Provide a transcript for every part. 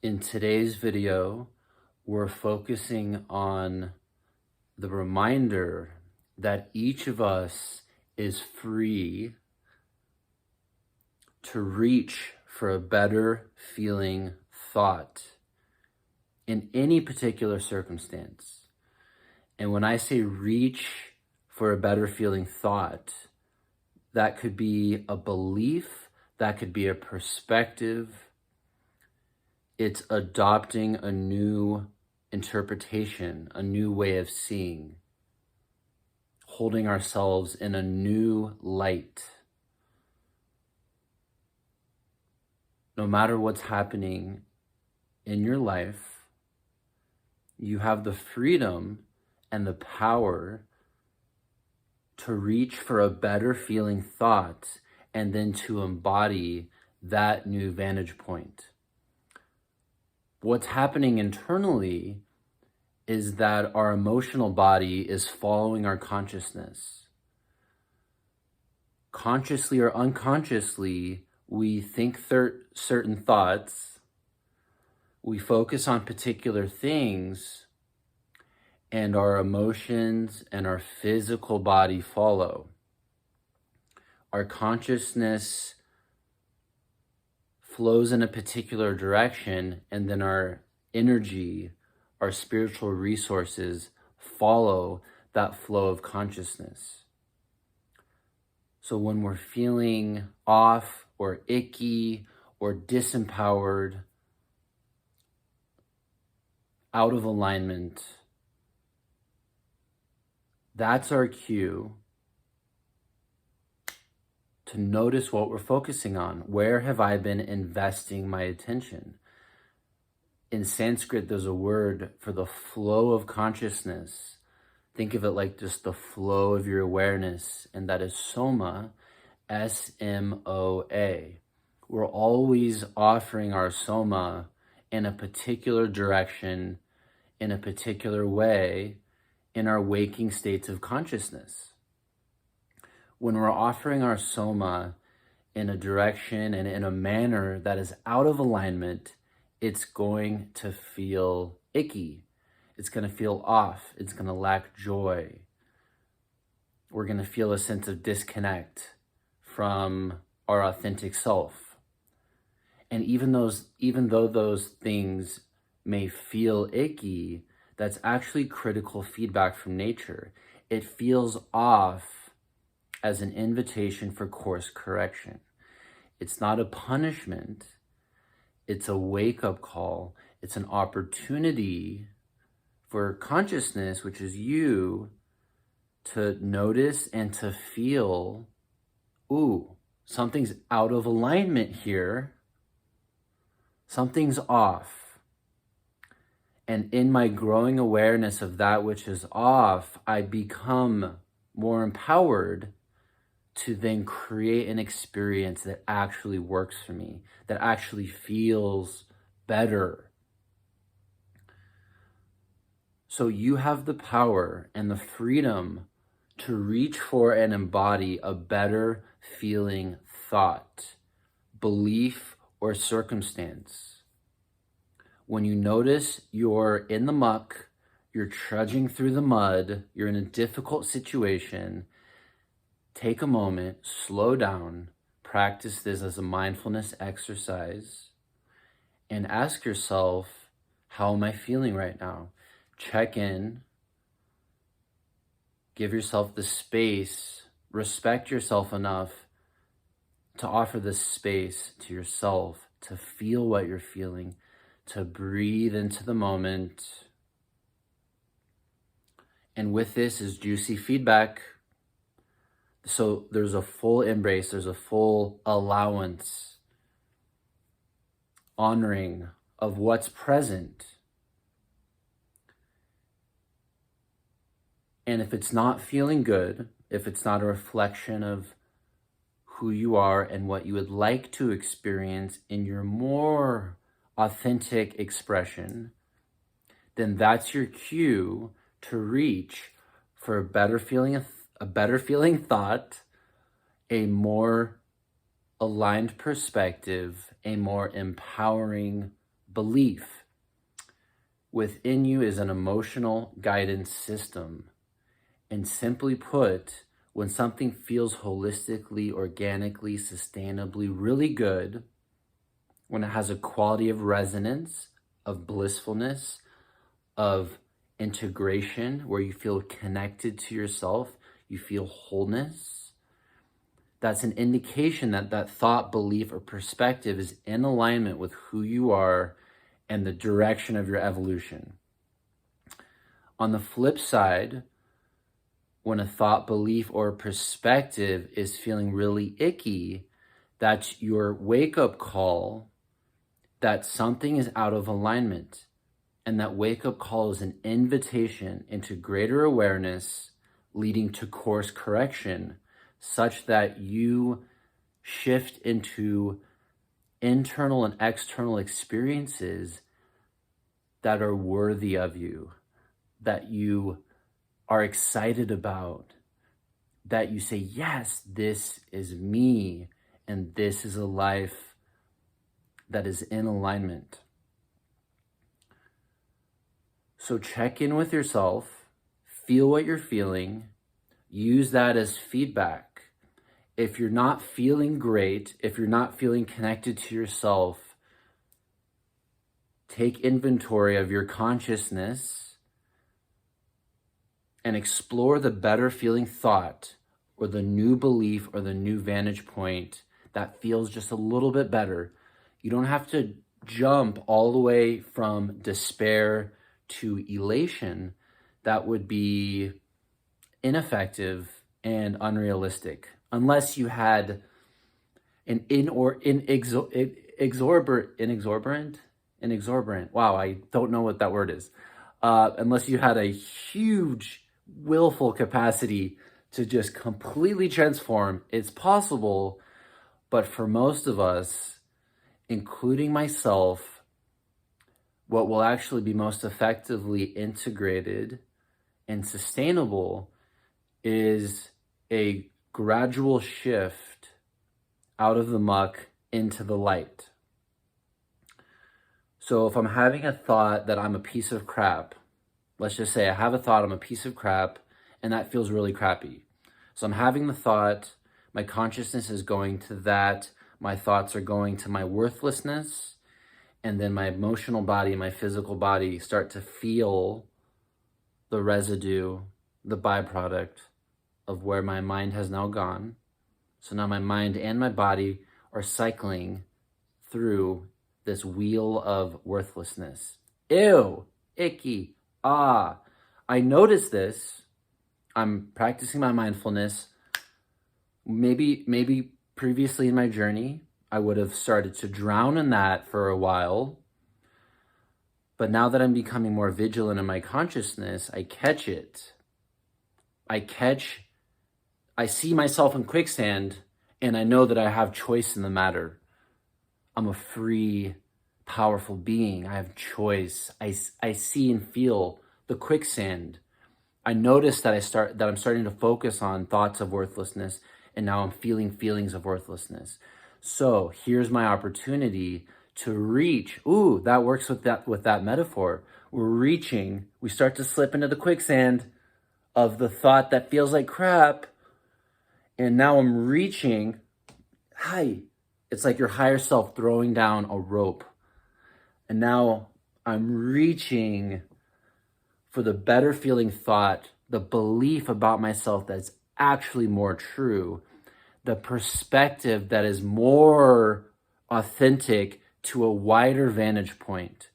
In today's video, we're focusing on the reminder that each of us is free to reach for a better feeling thought in any particular circumstance. And when I say reach for a better feeling thought, that could be a belief, that could be a perspective. It's adopting a new interpretation, a new way of seeing, holding ourselves in a new light. No matter what's happening in your life, you have the freedom and the power to reach for a better feeling thought and then to embody that new vantage point. What's happening internally is that our emotional body is following our consciousness. Consciously or unconsciously, we think certain thoughts, we focus on particular things, and our emotions and our physical body follow. Our consciousness flows in a particular direction, and then our energy, our spiritual resources follow that flow of consciousness. So when we're feeling off or icky or disempowered, out of alignment, that's our cue to notice what we're focusing on. Where have I been investing my attention? In Sanskrit, there's a word for the flow of consciousness. Think of it like just the flow of your awareness, and that is soma, S-M-O-A. We're always offering our soma in a particular direction, in a particular way, in our waking states of consciousness. When we're offering our soma in a direction and in a manner that is out of alignment, it's going to feel icky. It's going to feel off. It's going to lack joy. We're going to feel a sense of disconnect from our authentic self. And even though those things may feel icky, that's actually critical feedback from nature. It feels off as an invitation for course correction. It's not a punishment. It's a wake-up call. It's an opportunity for consciousness, which is you, to notice and to feel, ooh, something's out of alignment here. Something's off. And in my growing awareness of that which is off, I become more empowered to then create an experience that actually works for me, that actually feels better. So you have the power and the freedom to reach for and embody a better feeling thought, belief, or circumstance. When you notice you're in the muck, you're trudging through the mud, you're in a difficult situation, take a moment, slow down, practice this as a mindfulness exercise, and ask yourself, how am I feeling right now? Check in, give yourself the space, respect yourself enough to offer this space to yourself, to feel what you're feeling, to breathe into the moment. And with this is juicy feedback. So there's a full embrace, there's a full allowance, honoring of what's present. And if it's not feeling good, if it's not a reflection of who you are and what you would like to experience in your more authentic expression, then that's your cue to reach for a better feeling thought, a more aligned perspective, a more empowering belief. Within you is an emotional guidance system. And simply put, when something feels holistically, organically, sustainably really good, when it has a quality of resonance, of blissfulness, of integration, where you feel connected to yourself, you feel wholeness, that's an indication that that thought, belief, or perspective is in alignment with who you are and the direction of your evolution. On the flip side, when a thought, belief, or perspective is feeling really icky, that's your wake-up call that something is out of alignment. And that wake-up call is an invitation into greater awareness, leading to course correction, such that you shift into internal and external experiences that are worthy of you, that you are excited about, that you say, yes, this is me, and this is a life that is in alignment. So check in with yourself, feel what you're feeling, use that as feedback. If you're not feeling great, if you're not feeling connected to yourself, take inventory of your consciousness and explore the better feeling thought or the new belief or the new vantage point that feels just a little bit better. You don't have to jump all the way from despair to elation. That would be ineffective and unrealistic unless you had an inexorbitant. Wow, I don't know what that word is. Unless you had a huge willful capacity to just completely transform. It's possible, but for most of us, including myself, what will actually be most effectively integrated and sustainable is a gradual shift out of the muck into the light. So if I'm having a thought that I'm a piece of crap, let's just say I have a thought I'm a piece of crap, and that feels really crappy. So I'm having the thought, my consciousness is going to that, my thoughts are going to my worthlessness, and then my emotional body, my physical body start to feel the residue, the byproduct of where my mind has now gone. So now my mind and my body are cycling through this wheel of worthlessness. Ew, icky. I noticed this. I'm practicing my mindfulness. Maybe previously in my journey, I would have started to drown in that for a while. But now that I'm becoming more vigilant in my consciousness, I catch it. I see myself in quicksand, and I know that I have choice in the matter. I'm a free, powerful being. I have choice. I see and feel the quicksand. I notice that I'm starting to focus on thoughts of worthlessness, and now I'm feeling feelings of worthlessness. So here's my opportunity to reach. Ooh, that works with that metaphor. We're reaching. We start to slip into the quicksand of the thought that feels like crap, and now I'm reaching. Hi. It's like your higher self throwing down a rope. And now I'm reaching for the better feeling thought, the belief about myself that's actually more true, the perspective that is more authentic to a wider vantage point.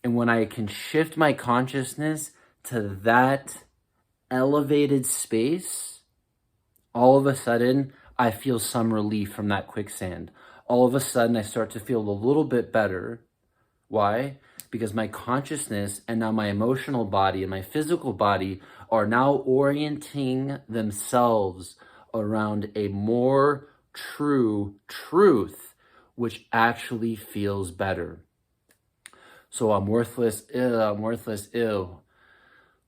And when I can shift my consciousness to that elevated space, all of a sudden, I feel some relief from that quicksand. All of a sudden, I start to feel a little bit better. Why? Because my consciousness and now my emotional body and my physical body are now orienting themselves around a more true truth, which actually feels better. So I'm worthless, ew, I'm worthless, ew.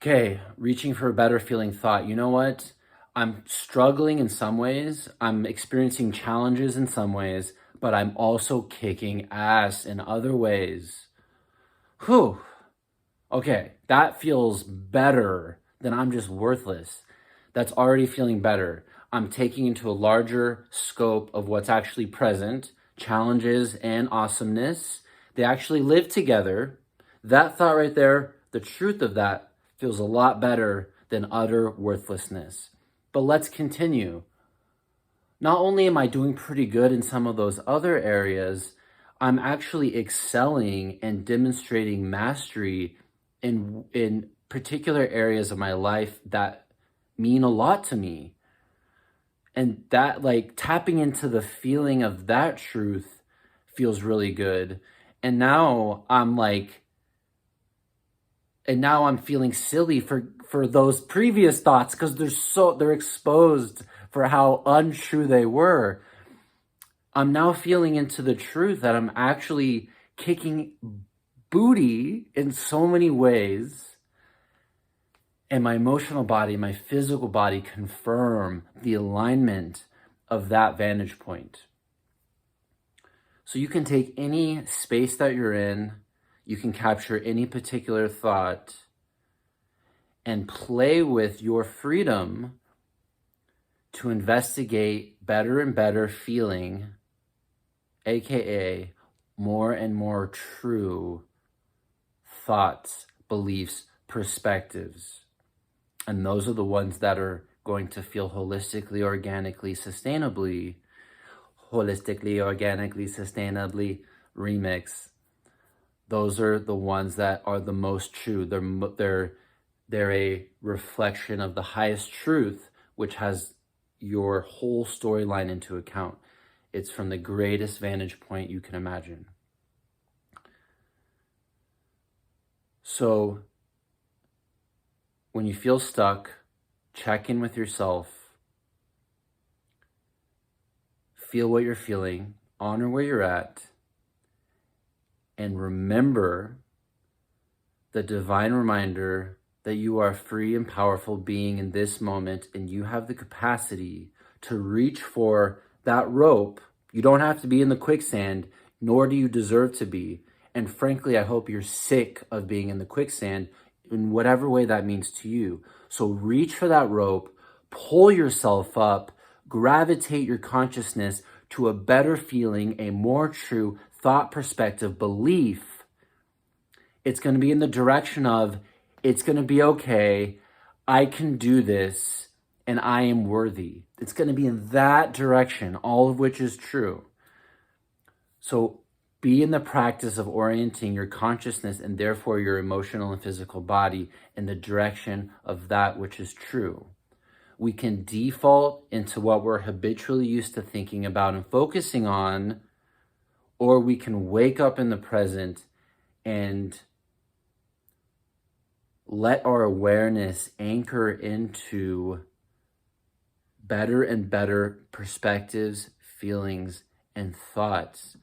Okay, reaching for a better feeling thought. You know what? I'm struggling in some ways. I'm experiencing challenges in some ways, but I'm also kicking ass in other ways. Whew. Okay, that feels better than I'm just worthless. That's already feeling better. I'm taking into a larger scope of what's actually present, challenges and awesomeness. They actually live together. That thought right there, the truth of that feels a lot better than utter worthlessness. But let's continue. Not only am I doing pretty good in some of those other areas, I'm actually excelling and demonstrating mastery in particular areas of my life that mean a lot to me. And that, like, tapping into the feeling of that truth feels really good. And now I'm like, and now I'm feeling silly for those previous thoughts because they're exposed for how untrue they were. I'm now feeling into the truth that I'm actually kicking booty in so many ways. And my emotional body, my physical body confirm the alignment of that vantage point. So you can take any space that you're in, you can capture any particular thought and play with your freedom to investigate better and better feeling, aka more and more true thoughts, beliefs, perspectives. And those are the ones that are going to feel holistically, organically, sustainably, remix. Those are the ones that are the most true. They're a reflection of the highest truth, which has your whole storyline into account. It's from the greatest vantage point you can imagine. So when you feel stuck, check in with yourself, feel what you're feeling, honor where you're at, and remember the divine reminder that you are a free and powerful being in this moment, and you have the capacity to reach for that rope. You don't have to be in the quicksand, nor do you deserve to be. And frankly, I hope you're sick of being in the quicksand in whatever way that means to you. So reach for that rope, pull yourself up, gravitate your consciousness to a better feeling, a more true thought, perspective, belief. It's going to be in the direction of, it's going to be okay, I can do this, and I am worthy. It's going to be in that direction, all of which is true. So be in the practice of orienting your consciousness and therefore your emotional and physical body in the direction of that which is true. We can default into what we're habitually used to thinking about and focusing on, or we can wake up in the present and let our awareness anchor into better and better perspectives, feelings, and thoughts.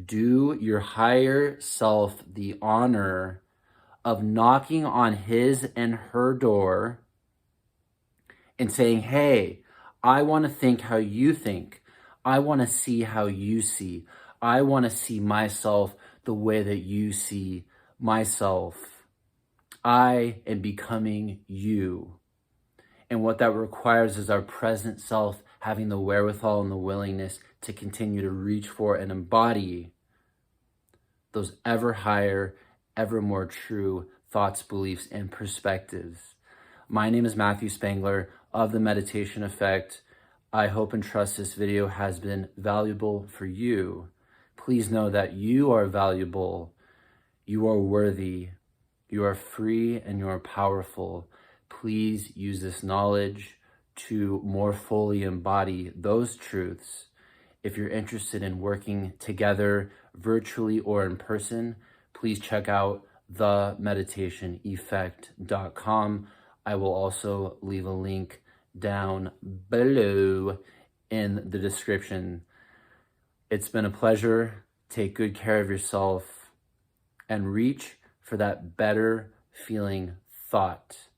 Do your higher self the honor of knocking on his and her door and saying, hey, I want to think how you think. I want to see how you see. I want to see myself the way that you see myself. I am becoming you. And what that requires is our present self having the wherewithal and the willingness to continue to reach for and embody those ever higher, ever more true thoughts, beliefs, and perspectives. My name is Matthew Spangler of The Meditation Effect. I hope and trust this video has been valuable for you. Please know that you are valuable, you are worthy, you are free, and you are powerful. Please use this knowledge to more fully embody those truths. If you're interested in working together virtually or in person, please check out themeditationeffect.com. I will also leave a link down below in the description. It's been a pleasure. Take good care of yourself and reach for that better feeling thought.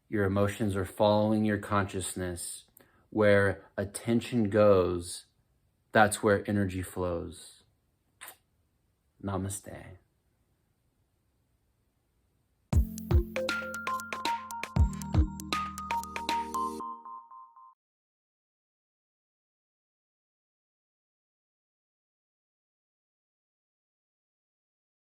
Your emotions are following your consciousness. Where attention goes, That's where energy flows. Namaste.